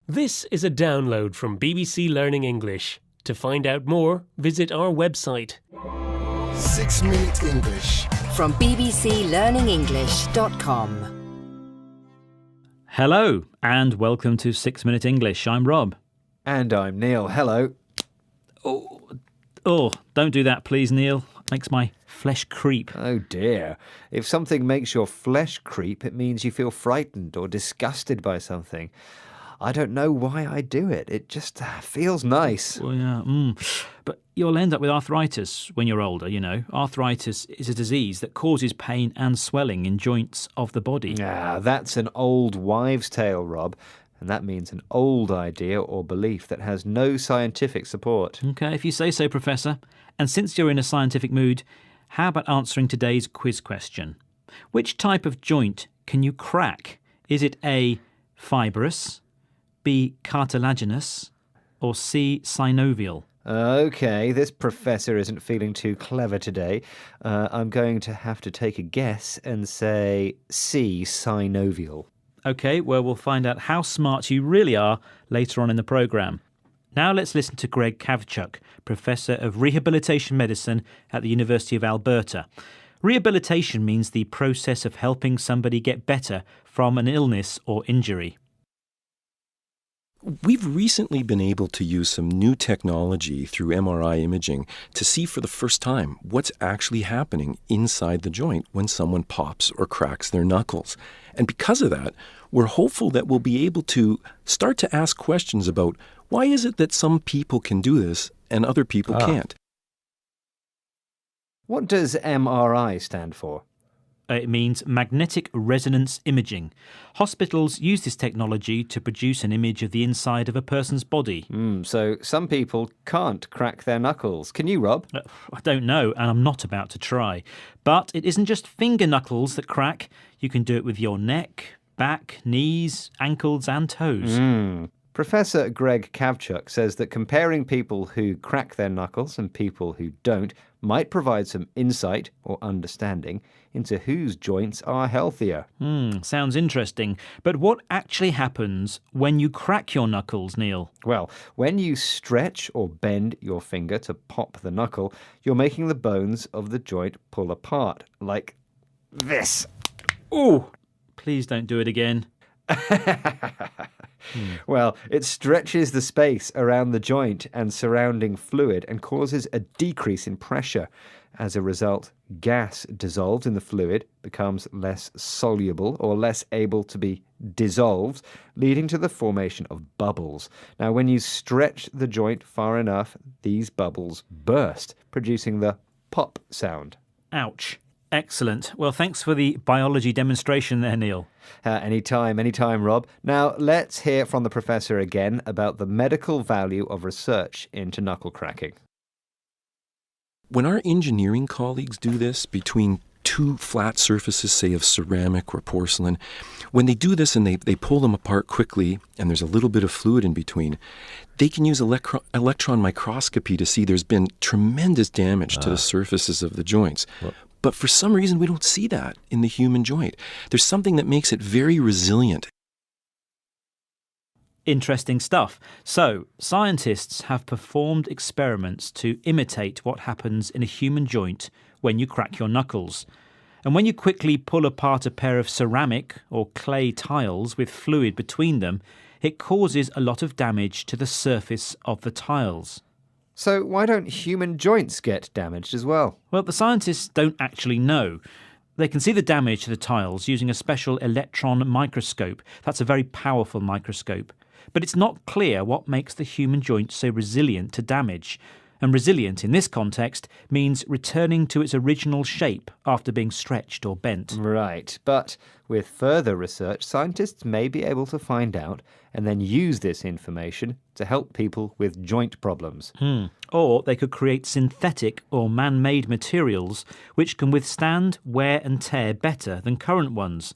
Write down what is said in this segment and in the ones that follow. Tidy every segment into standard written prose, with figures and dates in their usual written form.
This is a download from BBC Learning English. To find out more, visit our website. 6 Minute English. From bbclearningenglish.com. Hello, and welcome to 6 Minute English. I'm Rob. And I'm Neil. Hello. Oh, don't do that, please, Neil. Makes my flesh creep. Oh dear. If something makes your flesh creep, it means you feel frightened or disgusted by something. I don't know why I do it. It just feels nice. Well, yeah, But you'll end up with arthritis when you're older, you know. Arthritis is a disease that causes pain and swelling in joints of the body. Ah, that's an old wives' tale, Rob. And that means an old idea or belief that has no scientific support. OK, if you say so, Professor. And since you're in a scientific mood, how about answering today's quiz question? Which type of joint can you crack? Is it A, fibrous, B, cartilaginous, or C, synovial? OK, this professor isn't feeling too clever today. I'm going to have to take a guess and say C, synovial. OK, well, we'll find out how smart you really are later on in the programme. Now let's listen to Greg Kavchuk, Professor of Rehabilitation Medicine at the University of Alberta. Rehabilitation means the process of helping somebody get better from an illness or injury. We've recently been able to use some new technology through MRI imaging to see for the first time what's actually happening inside the joint when someone pops or cracks their knuckles. And because of that, we're hopeful that we'll be able to start to ask questions about why is it that some people can do this and other people can't. What does MRI stand for? It means magnetic resonance imaging. Hospitals use this technology to produce an image of the inside of a person's body. So some people can't crack their knuckles. Can you, Rob? I don't know, and I'm not about to try. But it isn't just finger knuckles that crack. You can do it with your neck, back, knees, ankles and toes. Professor Greg Kavchuk says that comparing people who crack their knuckles and people who don't might provide some insight or understanding into whose joints are healthier. Sounds interesting. But what actually happens when you crack your knuckles, Neil? Well, when you stretch or bend your finger to pop the knuckle, you're making the bones of the joint pull apart, like this. Oh, please don't do it again. Well, it stretches the space around the joint and surrounding fluid and causes a decrease in pressure. As a result, gas dissolved in the fluid becomes less soluble or less able to be dissolved, leading to the formation of bubbles. Now, when you stretch the joint far enough, these bubbles burst, producing the pop sound. Ouch. Excellent. Well, thanks for the biology demonstration there, Neil. Anytime, Rob. Now, let's hear from the professor again about the medical value of research into knuckle cracking. When our engineering colleagues do this between two flat surfaces, say of ceramic or porcelain, when they do this and they pull them apart quickly and there's a little bit of fluid in between, they can use electron microscopy to see there's been tremendous damage to the surfaces of the joints. But for some reason, we don't see that in the human joint. There's something that makes it very resilient. Interesting stuff. So, scientists have performed experiments to imitate what happens in a human joint when you crack your knuckles. And when you quickly pull apart a pair of ceramic or clay tiles with fluid between them, it causes a lot of damage to the surface of the tiles. So why don't human joints get damaged as well? Well, the scientists don't actually know. They can see the damage to the tiles using a special electron microscope. That's a very powerful microscope. But it's not clear what makes the human joint so resilient to damage. And resilient in this context means returning to its original shape after being stretched or bent. Right, but with further research, scientists may be able to find out and then use this information to help people with joint problems. Or they could create synthetic or man-made materials which can withstand wear and tear better than current ones.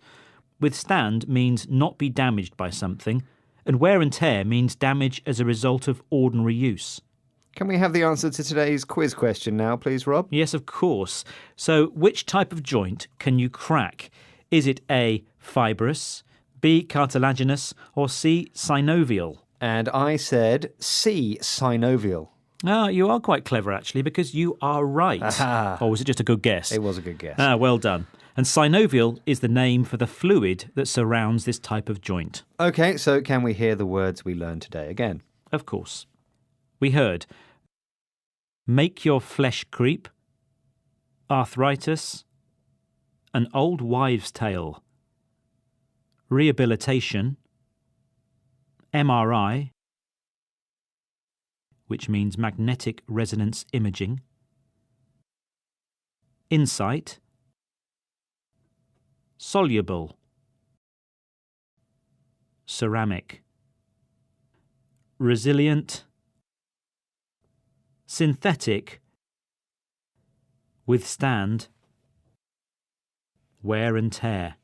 Withstand means not be damaged by something, and wear and tear means damage as a result of ordinary use. Can we have the answer to today's quiz question now, please, Rob? Yes, of course. So, which type of joint can you crack? Is it A, fibrous, B. Cartilaginous, or C. Synovial? And I said C, synovial. Ah, you are quite clever, actually, because you are right. Aha. Or was it just a good guess? It was a good guess. Ah, well done. And synovial is the name for the fluid that surrounds this type of joint. Okay, so can we hear the words we learned today again? Of course. We heard make your flesh creep, arthritis, an old wives' tale, rehabilitation, MRI, which means magnetic resonance imaging, insight, soluble, ceramic, resilient, synthetic, withstand, wear and tear.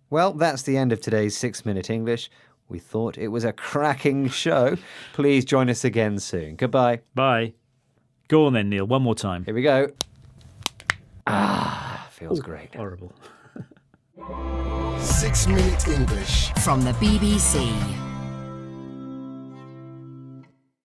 Well, that's the end of today's 6-Minute English. We thought it was a cracking show. Please join us again soon. Goodbye. Bye. Go on then, Neil, one more time. Here we go. Feels great. Horrible. 6-Minute English. From the BBC.